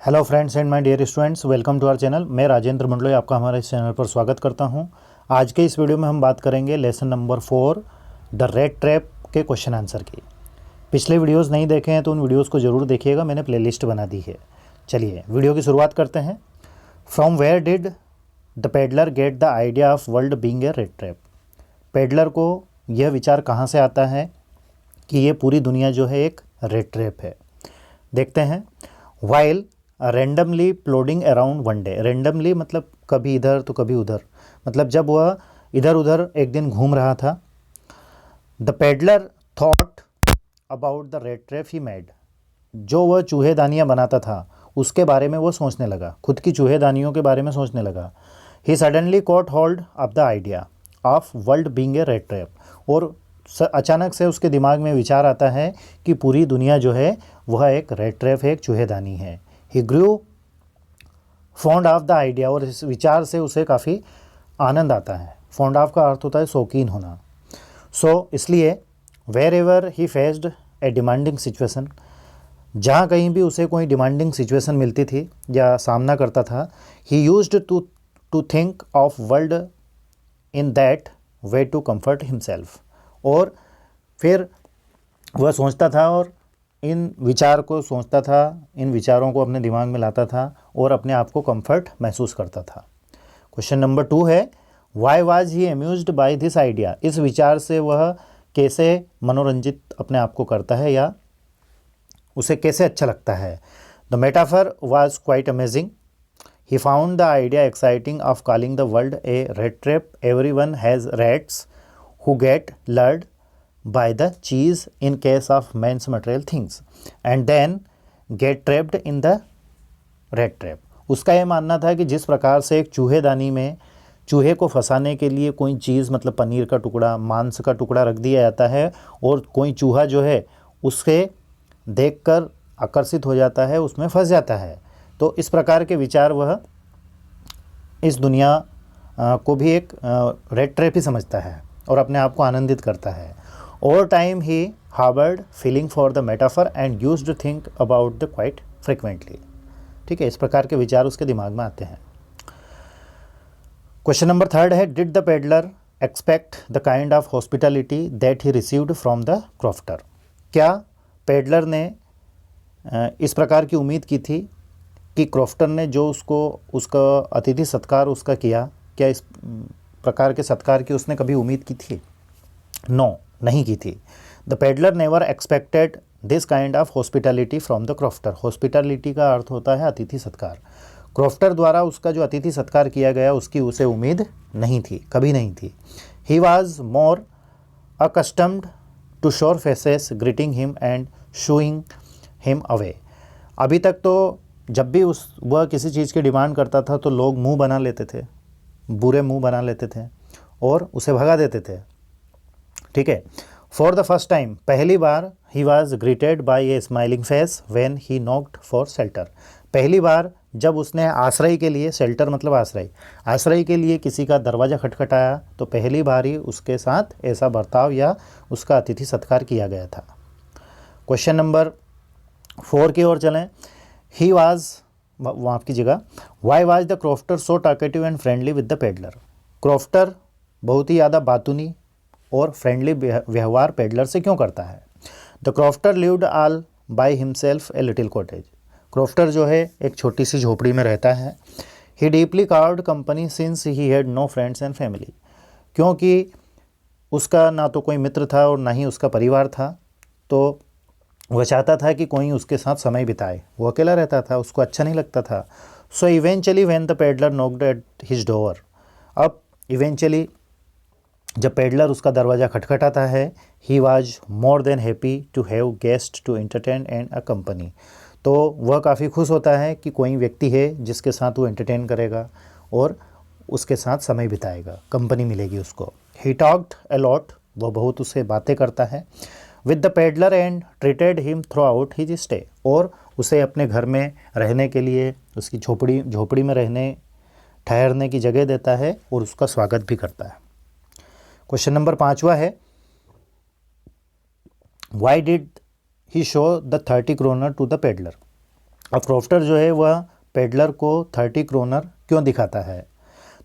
Hello friends and my dear students, welcome to our channel. मैं राजेंद्र मंडलोई आपका हमारे इस चैनल पर स्वागत करता हूं। आज के इस वीडियो में हम बात करेंगे lesson number 4 the red trap के क्वेश्चन आंसर की। पिछले वीडियोस नहीं देखे हैं तो उन वीडियोस को ज़रूर देखिएगा, मैंने प्लेलिस्ट बना दी है। चलिए वीडियो की शुरुआत करते हैं। From where did the peddler get the idea of world being a rat trap. Peddler को यह विचार कहाँ से आता है कि ये पूरी दुनिया जो है एक रेड ट्रैप है। देखते हैं। While randomly plodding around one day, randomly मतलब कभी इधर तो कभी उधर, मतलब जब वह इधर उधर एक दिन घूम रहा था। The peddler thought about the red trap he made, जो वह चूहेदानियाँ बनाता था उसके बारे में वो सोचने लगा, खुद की चूहेदानियों के बारे में सोचने लगा। He suddenly caught hold of the idea of world being a rat trap, और अचानक से उसके दिमाग में विचार आता है कि पूरी दुनिया जो है वह एक रेड ट्रैप है, एक चूहेदानी है। ही ग्रू फॉन्ड ऑफ द आइडिया, और इस विचार से उसे काफ़ी आनंद आता है। फॉन्ड ऑफ का अर्थ होता है शौकीन होना। इसलिए wherever he faced a demanding situation, जहाँ कहीं भी उसे कोई डिमांडिंग सिचुएशन मिलती थी या सामना करता था, he used to think of world in that way to comfort himself, और फिर वह सोचता था और इन विचार को सोचता था, इन विचारों को अपने दिमाग में लाता था और अपने आप को कंफर्ट महसूस करता था। क्वेश्चन नंबर 2 है, why was he amused by this idea. इस विचार से वह कैसे मनोरंजित अपने आप को करता है या उसे कैसे अच्छा लगता है। The metaphor was quite amazing. He found the idea exciting of calling the world A rat trap. Every one has rats who get lured by the cheese in case of men's material things and then get trapped in the red trap। उसका यह मानना था कि जिस प्रकार से एक चूहेदानी में चूहे को फंसाने के लिए कोई चीज़ मतलब पनीर का टुकड़ा, मांस का टुकड़ा रख दिया जाता है और कोई चूहा जो है उसके देखकर आकर्षित हो जाता है, उसमें फंस जाता है। तो इस प्रकार के विचार वह इस दुनिया को भी एक रेड ट्रैप ही समझता है और अपने आप को आनंदित करता है। Over time he harboured feeling for the metaphor and used to think about the quite frequently. ठीक है, इस प्रकार के विचार उसके दिमाग में आते हैं। क्वेश्चन नंबर 3 है, did the peddler expect the kind of hospitality that he received from the crofter. क्या पेडलर ने इस प्रकार की उम्मीद की थी कि क्रॉफ्टर ने जो उसका अतिथि सत्कार उसका किया, क्या इस प्रकार के सत्कार की उसने कभी उम्मीद की थी? नो, नहीं की थी। The peddler never expected this kind of hospitality from the crofter. Hospitality का अर्थ होता है अतिथि सत्कार। क्रॉफ्टर द्वारा उसका जो अतिथि सत्कार किया गया उसकी उसे उम्मीद नहीं थी, कभी नहीं थी। He was more accustomed to sour faces greeting him and shooing him away. अभी तक तो जब भी वह किसी चीज़ की डिमांड करता था तो लोग मुंह बना लेते थे, बुरे मुंह बना लेते थे और उसे भगा देते थे। ठीक है। फॉर द फर्स्ट टाइम, पहली बार, he was greeted by a smiling face when he knocked for shelter. पहली बार जब उसने आश्रय के लिए, शेल्टर मतलब आश्रय के लिए किसी का दरवाज़ा खटखटाया तो पहली बार ही उसके साथ ऐसा बर्ताव या उसका अतिथि सत्कार किया गया था। क्वेश्चन नंबर 4 की ओर चलें। ही वॉज, माफ़ कीजिएगा, why was the crofter so talkative and friendly with the peddler. Crofter बहुत ही ज़्यादा बातूनी और फ्रेंडली व्यवहार पेडलर से क्यों करता है? The crofter lived all by himself a little cottage. Crofter जो है एक छोटी सी झोपड़ी में रहता है। He deeply craved company since he had no friends and family. क्योंकि उसका ना तो कोई मित्र था और ना ही उसका परिवार था, तो वह चाहता था कि कोई उसके साथ समय बिताए। वो अकेला रहता था, उसको अच्छा नहीं लगता था। So eventually when the peddler knocked at his door, अब इवेंचुअली जब पेडलर उसका दरवाज़ा खटखटाता है, he was more than happy to have guest to entertain and a company. तो वह काफ़ी खुश होता है कि कोई व्यक्ति है जिसके साथ वो एंटरटेन करेगा और उसके साथ समय बिताएगा, कंपनी मिलेगी उसको। ही टॉक्ड अ लॉट, वह बहुत उससे बातें करता है। With the peddler and treated him through out his stay, और उसे अपने घर में रहने के लिए, उसकी झोपड़ी में ठहरने की जगह देता है और उसका स्वागत भी करता है। क्वेश्चन नंबर 5 है, why did he show the 30 kroner to the peddler. अब क्रॉफ्टर जो है वह पेडलर को 30 क्रोनर क्यों दिखाता है?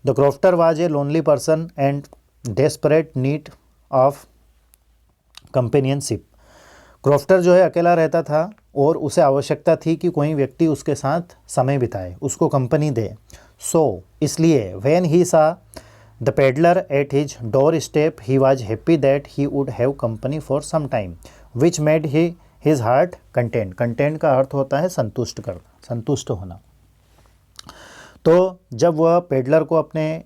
The crofter was a lonely person and desperate need of companionship. Crofter जो है अकेला रहता था और उसे आवश्यकता थी कि कोई व्यक्ति उसके साथ समय बिताए, उसको कंपनी दे। इसलिए when he saw the peddler at his doorstep he was happy that he would have company for some time which made he his heart content. Content का अर्थ होता है संतुष्ट करना, संतुष्ट होना। तो जब वह पेडलर को अपने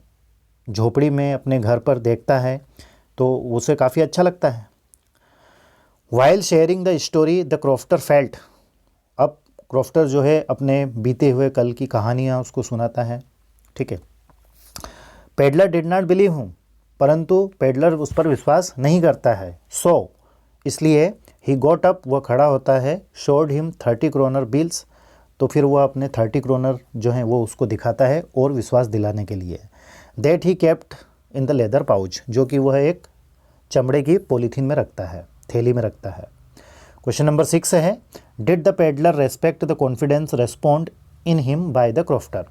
झोपड़ी में अपने घर पर देखता है तो उसे काफ़ी अच्छा लगता है। While sharing the story the crofter felt. अब क्रॉफ्टर जो है अपने बीते हुए कल की कहानियाँ उसको सुनाता है, ठीक है। पेडलर डिड नॉट बिलीव हूँ, परंतु पेडलर उस पर विश्वास नहीं करता है। इसलिए ही गॉट अप, वह खड़ा होता है, शोड हिम 30 क्रोनर बिल्स, तो फिर वह अपने 30 क्रोनर जो हैं वो उसको दिखाता है और विश्वास दिलाने के लिए। That he kept in the leather pouch, जो कि वह एक चमड़े की पॉलीथीन में रखता है, थैली में रखता है। क्वेश्चन नंबर 6 है, did the peddler respect the confidence respond in him by the crofter.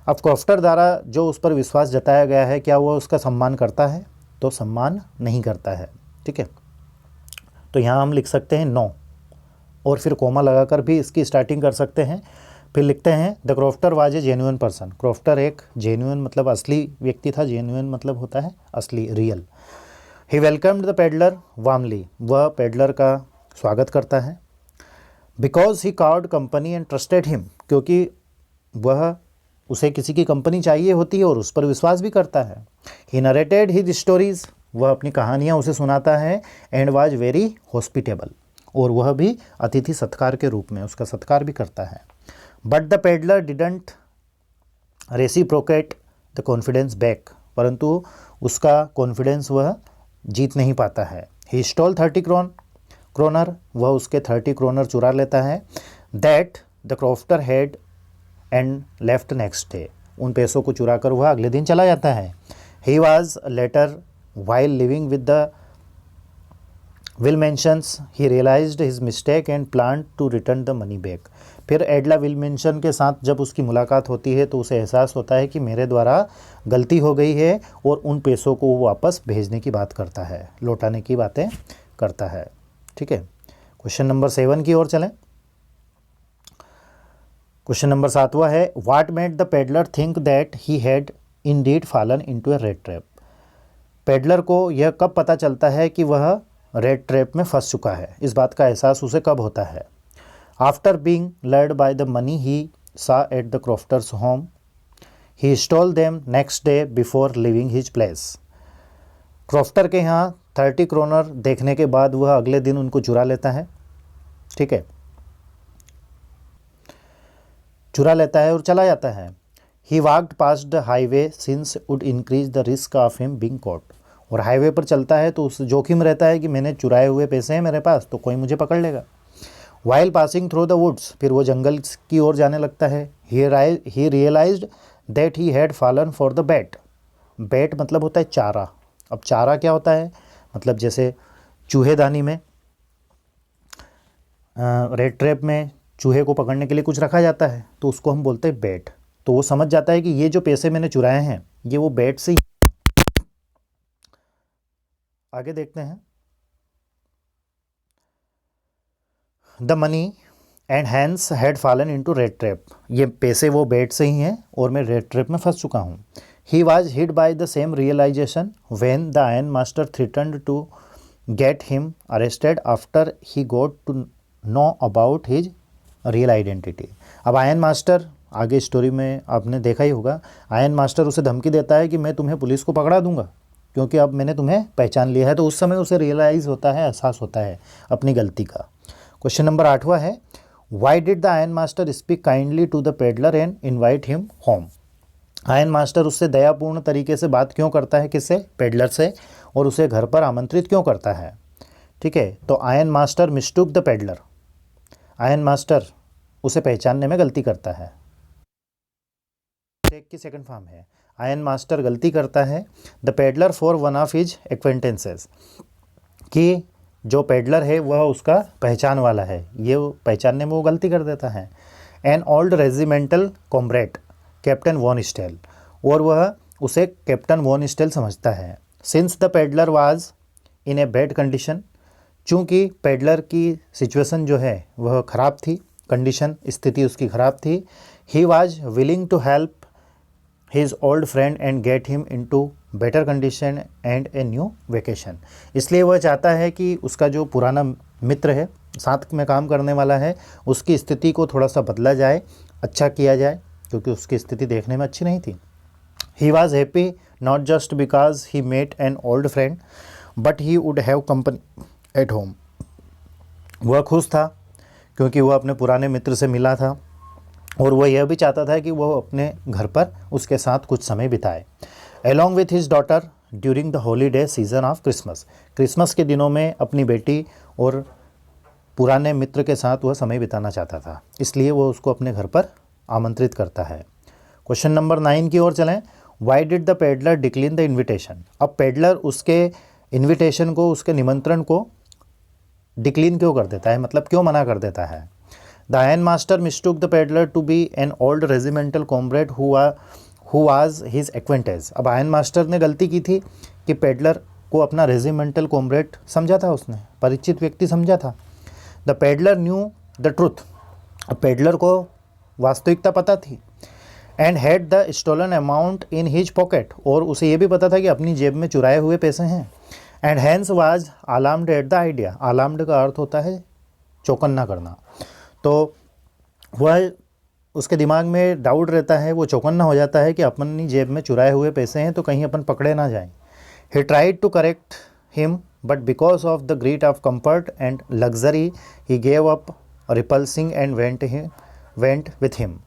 अब क्रॉफ्टर द्वारा जो उस पर विश्वास जताया गया है, क्या वह उसका सम्मान करता है? तो सम्मान नहीं करता है, ठीक है। तो यहाँ हम लिख सकते हैं नो, और फिर कोमा लगाकर भी इसकी स्टार्टिंग कर सकते हैं। फिर लिखते हैं the crofter was a genuine person. Crofter एक जेन्युइन मतलब असली व्यक्ति था, जेन्युइन मतलब होता है असली, real. He welcomed the peddler warmly, वह पेडलर का स्वागत करता है। Because he called company and trusted him, क्योंकि वह उसे किसी की कंपनी चाहिए होती है और उस पर विश्वास भी करता है। ही नरेटेड हिज स्टोरीज, वह अपनी कहानियाँ उसे सुनाता है। एंड वाज वेरी हॉस्पिटेबल, और वह भी अतिथि सत्कार के रूप में उसका सत्कार भी करता है। But the peddler didn't reciprocate the confidence back, परंतु उसका कॉन्फिडेंस वह जीत नहीं पाता है। ही स्टॉल 30 क्रोनर, वह उसके 30 क्रोनर चुरा लेता है। That the crofter had and left next day, उन पैसों को चुरा कर वह अगले दिन चला जाता है। He was later while living with the Willmanssons he realised his mistake and plan to return the money back. फिर एडला विलमेंशन के साथ जब उसकी मुलाकात होती है तो उसे एहसास होता है कि मेरे द्वारा गलती हो गई है, और उन पैसों को वो वापस भेजने की बात करता है, लौटाने की बातें करता है, ठीक है। क्वेश्चन नंबर 7 की ओर चलें। क्वेश्चन नंबर 7वां है, what made the peddler think that he had Indeed fallen into A rat trap. Peddler को यह कब पता चलता है कि वह रेड ट्रैप में फंस चुका है? इस बात का एहसास उसे कब होता है? After being lured by the money he saw at the crofter's home, he stole them next day before leaving his place. Crofter के यहाँ 30 क्रोनर देखने के बाद वह अगले दिन उनको चुरा लेता है, ठीक है, चुरा लेता है और चला जाता है। He walked past the highway since would increase the risk of him being caught, और हाईवे पर चलता है तो उस जोखिम रहता है कि मैंने चुराए हुए पैसे हैं मेरे पास, तो कोई मुझे पकड़ लेगा। While passing through the woods, फिर वो जंगल की ओर जाने लगता है। He realised that he had fallen for the bait. Bait मतलब होता है चारा। अब चारा क्या होता है? मतलब जैसे चूहेदानी में, रेड ट्रैप में चूहे को पकड़ने के लिए कुछ रखा जाता है, तो उसको हम बोलते हैं बैट। तो वो समझ जाता है कि ये जो पैसे मैंने चुराए हैं ये वो बैट से ही। आगे देखते हैं। The money and hence had fallen into rat trap, ये पैसे वो बैट से ही हैं और मैं रेड ट्रैप में फंस चुका हूँ। He was hit by the same realisation when the iron master threatened to get him arrested after he got to know about his real identity. अब आयरन मास्टर, आगे स्टोरी में आपने देखा ही होगा, आयरन मास्टर उसे धमकी देता है कि मैं तुम्हें पुलिस को पकड़ा दूंगा क्योंकि अब मैंने तुम्हें पहचान लिया है। तो उस समय उसे रियलाइज़ होता है, एहसास होता है अपनी गलती का। क्वेश्चन नंबर 8वां है, why did the iron master speak kindly to the peddler and invite him home. Iron master उससे दयापूर्ण तरीके से बात क्यों करता है? किससे? पेडलर से, और उसे घर पर आमंत्रित क्यों करता है? ठीक है, तो iron master mistook the peddler, iron master उसे पहचानने में गलती करता है। टेक की सेकंड फॉर्म है, आयरन मास्टर गलती करता है the peddler for one of his acquaintances, कि जो पेडलर है वह उसका पहचान वाला है, ये पहचानने में वो गलती कर देता है। An old regimental comrade captain von Stahle, और वह उसे कैप्टन वॉन स्टेल समझता है। Since the peddler was in a bad condition, चूँकि पेडलर की सिचुएशन जो है वह ख़राब थी, कंडीशन स्थिति उसकी ख़राब थी। He was willing to help his old friend and get him into better condition and a new vacation, इसलिए वह चाहता है कि उसका जो पुराना मित्र है, साथ में काम करने वाला है, उसकी स्थिति को थोड़ा सा बदला जाए, अच्छा किया जाए, क्योंकि उसकी स्थिति देखने में अच्छी नहीं थी। He was happy not just because he met an old friend, but he would have company at home. वह खुश था क्योंकि वह अपने पुराने मित्र से मिला था, और वह यह भी चाहता था कि वह अपने घर पर उसके साथ कुछ समय बिताए। Along with his daughter during the holiday season of Christmas, Christmas के दिनों में अपनी बेटी और पुराने मित्र के साथ वह समय बिताना चाहता था, इसलिए वह उसको अपने घर पर आमंत्रित करता है। क्वेश्चन नंबर 9 की ओर चलें। Y did the peddler decline the invitation, अब पेडलर उसके इन्विटेशन को, उसके निमंत्रण को डिक्लाइन क्यों कर देता है, मतलब क्यों मना कर देता है। The iron master mistook the peddler to be an old regimental comrade who was his acquaintance, अब आयरन मास्टर ने गलती की थी कि पेडलर को अपना रेजिमेंटल कॉमरेड समझा था, उसने परिचित व्यक्ति समझा था। The peddler knew the truth, अब पेडलर को वास्तविकता पता थी। And had the stolen amount in his pocket, और उसे ये भी पता था कि अपनी जेब में चुराए हुए पैसे हैं। And hence was alarmed at the idea, alarmed का अर्थ होता है चौकन्ना करना, तो वह उसके दिमाग में डाउट रहता है, वो चौकन्ना हो जाता है कि अपनी जेब में चुराए हुए पैसे हैं तो कहीं अपन पकड़े ना जाएं। He tried to correct him but because of the greed of comfort and luxury he gave up repulsing and went with him.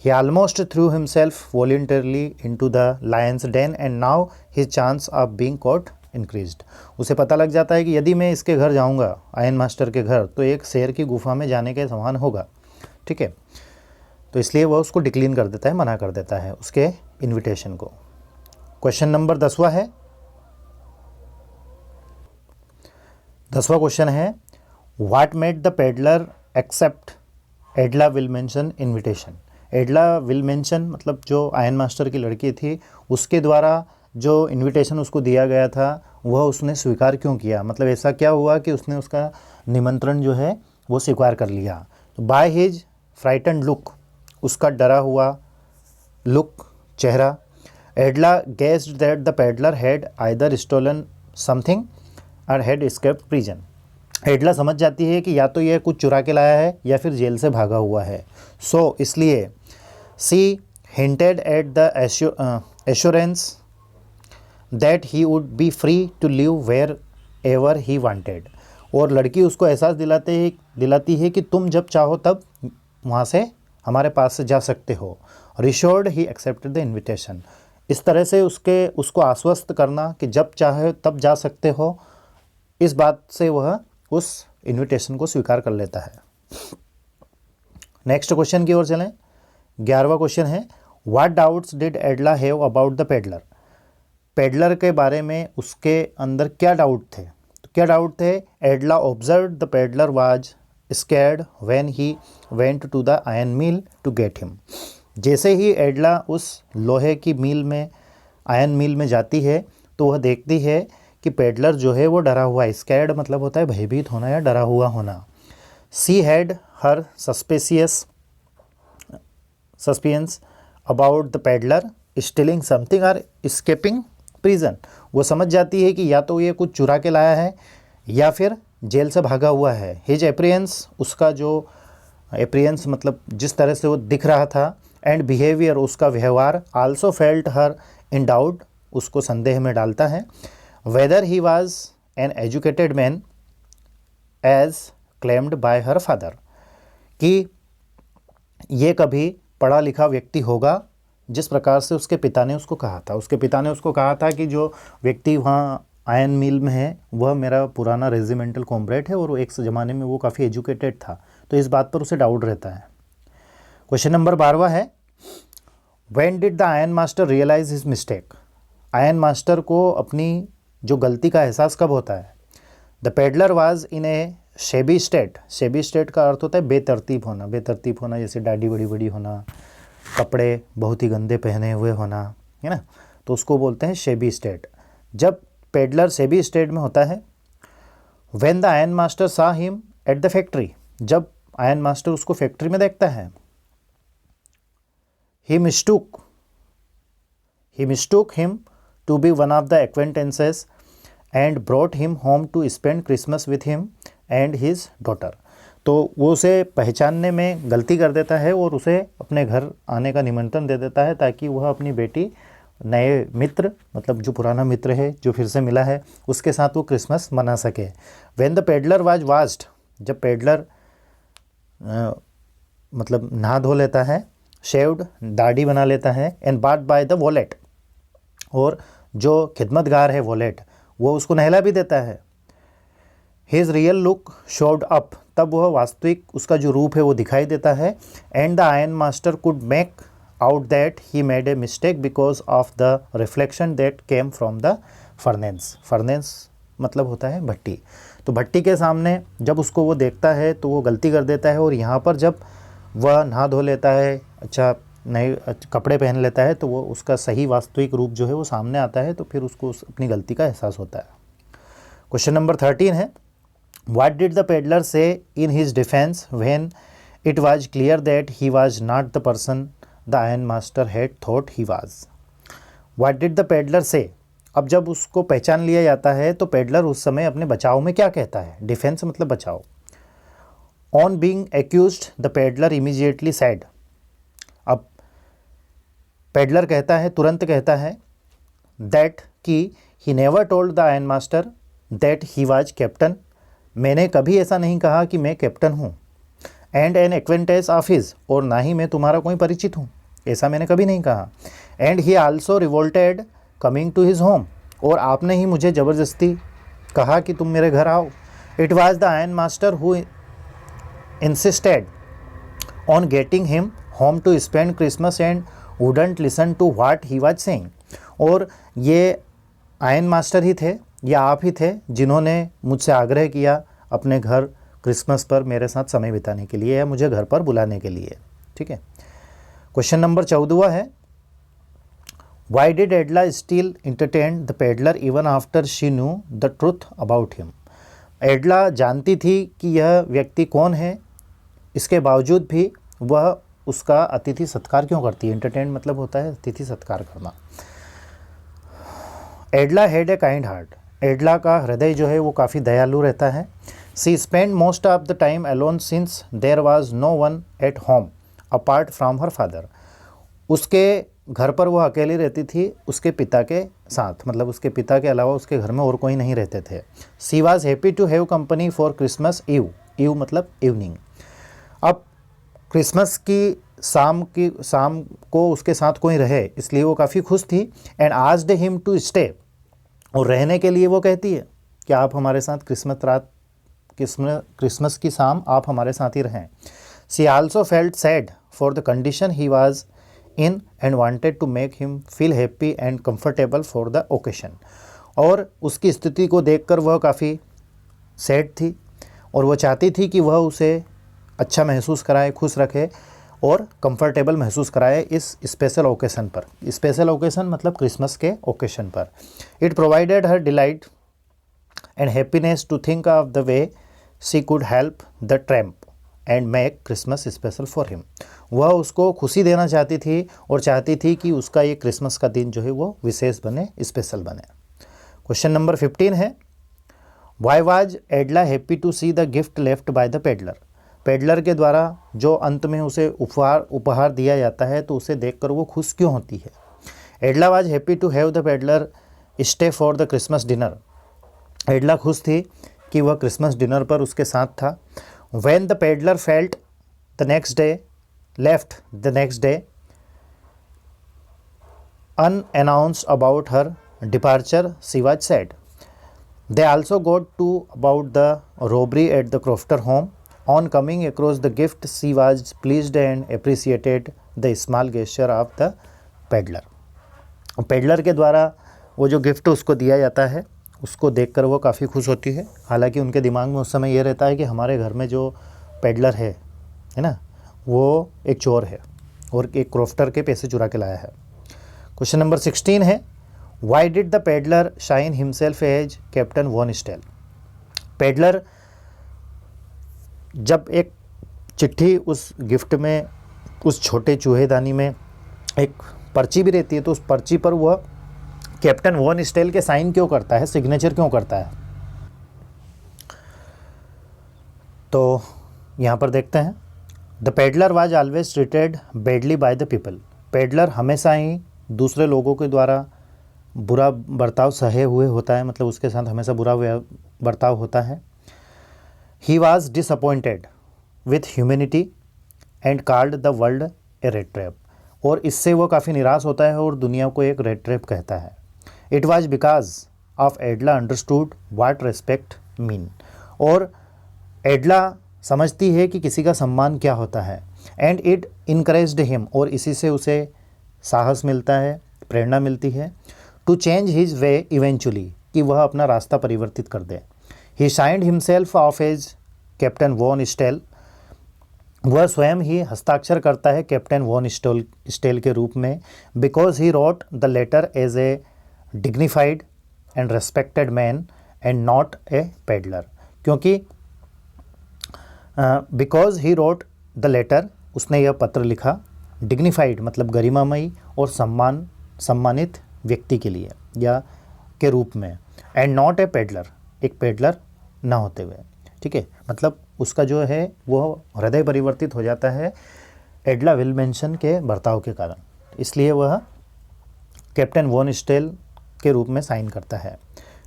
He almost threw himself voluntarily into the lion's den and now his chance of being caught increased. उसे पता लग जाता है कि यदि मैं इसके घर जाऊंगा, आयन मास्टर के घर, तो एक शेर की गुफा में जाने के समान होगा, ठीक है, तो इसलिए वह उसको डिक्लाइन कर देता है, मना कर देता है उसके इन्विटेशन को। क्वेश्चन नंबर 10वां है, 10वां क्वेश्चन है, what made the peddler accept Edla Willmansson invitation. Edla Willmansson मतलब जो आयन मास्टर की लड़की थी, उसके द्वारा जो इनविटेशन उसको दिया गया था वह उसने स्वीकार क्यों किया, मतलब ऐसा क्या हुआ कि उसने उसका निमंत्रण जो है वो स्वीकार कर लिया। तो बाय हिज फ्राइटन्ड लुक, उसका डरा हुआ लुक, चेहरा, Edla guessed that the peddler had either stolen something और हैड एस्केप्ड प्रिजन। एडला समझ जाती है कि या तो यह कुछ चुरा के लाया है या फिर जेल से भागा हुआ है। सो इसलिए सी hinted at the assurance that he would be free to live wherever he wanted, और लड़की उसको एहसास दिलाती है कि तुम जब चाहो तब वहाँ से हमारे पास से जा सकते हो। रिश्योर्ड ही एक्सेप्टेड द इन्विटेशन, इस तरह से उसको आश्वस्त करना कि जब चाहे तब जा सकते हो, इस बात से वह उस इन्विटेशन को स्वीकार कर लेता है। नेक्स्ट क्वेश्चन की ओर चलें। 11वां क्वेश्चन है, what doubts did एडला have about the peddler. Peddler के बारे में उसके अंदर क्या डाउट थे, तो क्या डाउट थे। Edla observed the peddler was scared when he went to the iron mill to get him. जैसे ही एडला उस लोहे की मिल में, आयरन मिल में जाती है, तो वह देखती है कि पेडलर जो है वो डरा हुआ है। स्कैर्ड मतलब होता है भयभीत होना या डरा हुआ होना। She had her suspicions about the peddler stealing something और एस्केपिंग प्रिजन। वो समझ जाती है कि या तो ये कुछ चुरा के लाया है या फिर जेल से भागा हुआ है। हिज एपरियंस, उसका जो एपरियंस मतलब जिस तरह से वो दिख रहा था, एंड बिहेवियर, उसका व्यवहार, also felt her in doubt, उसको संदेह में डालता है। Whether he was an educated man as claimed by her father, कि ये कभी पढ़ा लिखा व्यक्ति होगा जिस प्रकार से उसके पिता ने उसको कहा था। उसके पिता ने उसको कहा था कि जो व्यक्ति वहाँ आयरन मिल में है वह मेरा पुराना रेजिमेंटल कॉमरेड है, और वो एक ज़माने में वो काफ़ी एजुकेटेड था, तो इस बात पर उसे डाउट रहता है। क्वेश्चन नंबर 12वां है, when did the iron master realise his mistake. Iron master को अपनी जो गलती का एहसास कब होता है। The peddler was in a shabby state, shabby state का अर्थ होता है बेतरतीब होना, बेतरतीब होना जैसे दाढ़ी बड़ी बड़ी होना, कपड़े बहुत ही गंदे पहने हुए होना, है ना, तो उसको बोलते हैं शेबी स्टेट। जब पेडलर शेबी स्टेट में होता है, when the iron master saw him at the factory, जब आयरन मास्टर उसको फैक्ट्री में देखता है, he mistook him to be one of the acquaintances and brought him home to spend Christmas with him and his daughter. तो वो उसे पहचानने में गलती कर देता है और उसे अपने घर आने का निमंत्रण दे देता है ताकि वह अपनी बेटी नए मित्र, मतलब जो पुराना मित्र है जो फिर से मिला है, उसके साथ वो क्रिसमस मना सके। When the peddler was washed, जब पेडलर मतलब नहा धो लेता है, शेव्ड दाढ़ी बना लेता है, and bath by the wallet, और जो खिदमतगार है वॉलेट वो उसको नहला भी देता है। His real look showed up, तब वह वास्तविक उसका जो रूप है वो दिखाई देता है। And the iron master could make out that he made a mistake because of the reflection that came from the furnace. Furnace मतलब होता है भट्टी। तो भट्टी के सामने जब उसको वो देखता है तो वो गलती कर देता है, और यहाँ पर जब वह नहा धो लेता है, अच्छा नए कपड़े पहन लेता है, तो वो उसका सही वास्तविक रूप जो है वो सामने आता है, तो फिर उसको अपनी गलती का एहसास होता है। क्वेश्चन नंबर 13 है, व्हाट डिड द पेडलर से in his defence when it was clear that he was not the person the iron master had thought he was. What did the peddler से, अब जब उसको पहचान लिया जाता है तो पेडलर उस समय अपने बचाव में क्या कहता है, डिफेंस मतलब बचाव। On being accused the peddler immediately said, अब पेडलर कहता है, तुरंत कहता है, दैट कि he never told the iron master that he was captain, मैंने कभी ऐसा नहीं कहा कि मैं कैप्टन हूँ। And an acquaintance of his, और ना ही मैं तुम्हारा कोई परिचित हूँ, ऐसा मैंने कभी नहीं कहा। And he also revolted coming to his home, और आपने ही मुझे ज़बरदस्ती कहा कि तुम मेरे घर आओ। It was the iron master who insisted on getting him home to spend Christmas and wouldn't listen to what he was saying, और ये आयरन मास्टर ही थे या आप ही थे जिन्होंने मुझसे आग्रह किया अपने घर क्रिसमस पर मेरे साथ समय बिताने के लिए या मुझे घर पर बुलाने के लिए। ठीक है। क्वेश्चन नंबर 14 है, why did Edla still entertain the peddler even after she knew the truth about him. Edla जानती थी कि यह व्यक्ति कौन है, इसके बावजूद भी वह उसका अतिथि सत्कार क्यों करती है। इंटरटेन मतलब होता है अतिथि सत्कार करना। Edla had a kind heart, Edla का हृदय जो है वो काफ़ी दयालु रहता है। She spend most of the time alone since there was no one at home apart from her father, उसके घर पर वह अकेली रहती थी उसके पिता के साथ, मतलब उसके पिता के अलावा उसके घर में और कोई नहीं रहते थे। She was happy to have company for Christmas Eve, Eve मतलब इवनिंग। अब क्रिसमस की शाम को उसके साथ कोई रहे इसलिए वो काफ़ी खुश थी। And asked him to stay, और रहने के लिए वो कहती है कि आप हमारे साथ क्रिसमस की शाम आप हमारे साथ ही रहें। She also felt sad for the condition he was in and wanted to make him feel happy and comfortable for the occasion, और उसकी स्थिति को देखकर वह काफ़ी सैड थी और वह चाहती थी कि वह उसे अच्छा महसूस कराए, खुश रखे और कंफर्टेबल महसूस कराए इस स्पेशल ओकेशन पर। स्पेशल ओकेशन मतलब क्रिसमस के ओकेशन पर। It provided her delight and happiness to think of the way she could help the tramp and make Christmas special for him. वह उसको खुशी देना चाहती थी और चाहती थी कि उसका ये क्रिसमस का दिन जो है वो विशेष बने, स्पेशल बने। क्वेश्चन नंबर 15 है, why was Edla happy to see the gift left by the peddler. Peddler के द्वारा जो अंत में उसे उपहार दिया जाता है तो उसे देखकर वो खुश क्यों होती है। Edla was happy to have the peddler stay for the Christmas dinner. Edla खुश थी कि वह क्रिसमस डिनर पर उसके साथ था। When the peddler felt the next day left the next day unannounced about her departure, she was sad. They also got to about the robbery at the Crofter home. On coming across the gift, she was pleased and appreciated the small gesture of the peddler. Peddler के द्वारा वो जो gift उसको दिया जाता है उसको देखकर वो काफ़ी खुश होती है। हालांकि उनके दिमाग में उस समय ये रहता है कि हमारे घर में जो पेडलर है ना, वो एक चोर है और एक क्रॉफ्टर के पैसे चुरा के लाया है। क्वेश्चन नंबर 16 है, why did the peddler sign himself as captain von Stahle. Peddler जब एक चिट्ठी उस गिफ्ट में, उस छोटे चूहेदानी में एक पर्ची भी रहती है, तो उस पर्ची पर वह कैप्टन वॉन स्टेल के साइन क्यों करता है, सिग्नेचर क्यों करता है? तो यहाँ पर देखते हैं, the peddler was always treated badly by the people. Peddler हमेशा ही दूसरे लोगों के द्वारा बुरा बर्ताव सहे हुए होता है, मतलब उसके साथ हमेशा बुरा बर्ताव होता है। He was disappointed with humanity and called the world A rat trap. और इससे वो काफ़ी निराश होता है और दुनिया को एक रेड ट्रैप कहता है। It was because of Edla understood what respect mean. और एडला समझती है कि किसी का सम्मान क्या होता है। एंड इट इनकरेज्ड हिम, और इसी से उसे साहस मिलता है, प्रेरणा मिलती है, to change his way eventually, कि वह अपना रास्ता परिवर्तित कर दे। He signed himself off as captain von Stahle. वह स्वयं ही हस्ताक्षर करता है कैप्टन वॉन स्टेल के रूप में, because he wrote the letter as a dignified and respected man and not a peddler. क्योंकि because he wrote the letter, उसने यह पत्र लिखा, डिग्निफाइड मतलब गरिमामयी और सम्मानित व्यक्ति के लिए या के रूप में, एंड नॉट ए पेडलर, एक पेडलर ना होते हुए। ठीक है, मतलब उसका जो है वो हृदय परिवर्तित हो जाता है एडला विल्मेंसन के बर्ताव के कारण, इसलिए वह कैप्टन वॉन स्टेल के रूप में साइन करता है।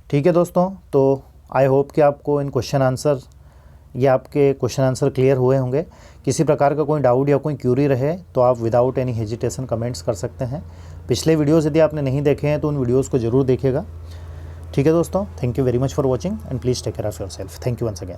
ठीक है दोस्तों, तो आई होप कि आपको इन क्वेश्चन आंसर या आपके क्वेश्चन आंसर क्लियर हुए होंगे। किसी प्रकार का कोई डाउट या कोई क्यूरी रहे तो आप विदाउट एनी हेजिटेशन कमेंट्स कर सकते हैं। पिछले वीडियोज़ यदि आपने नहीं देखे हैं तो उन वीडियोज़ को ज़रूर देखिएगा। ठीक है दोस्तों, thank you very much for watching and please take care of yourself. Thank you once again.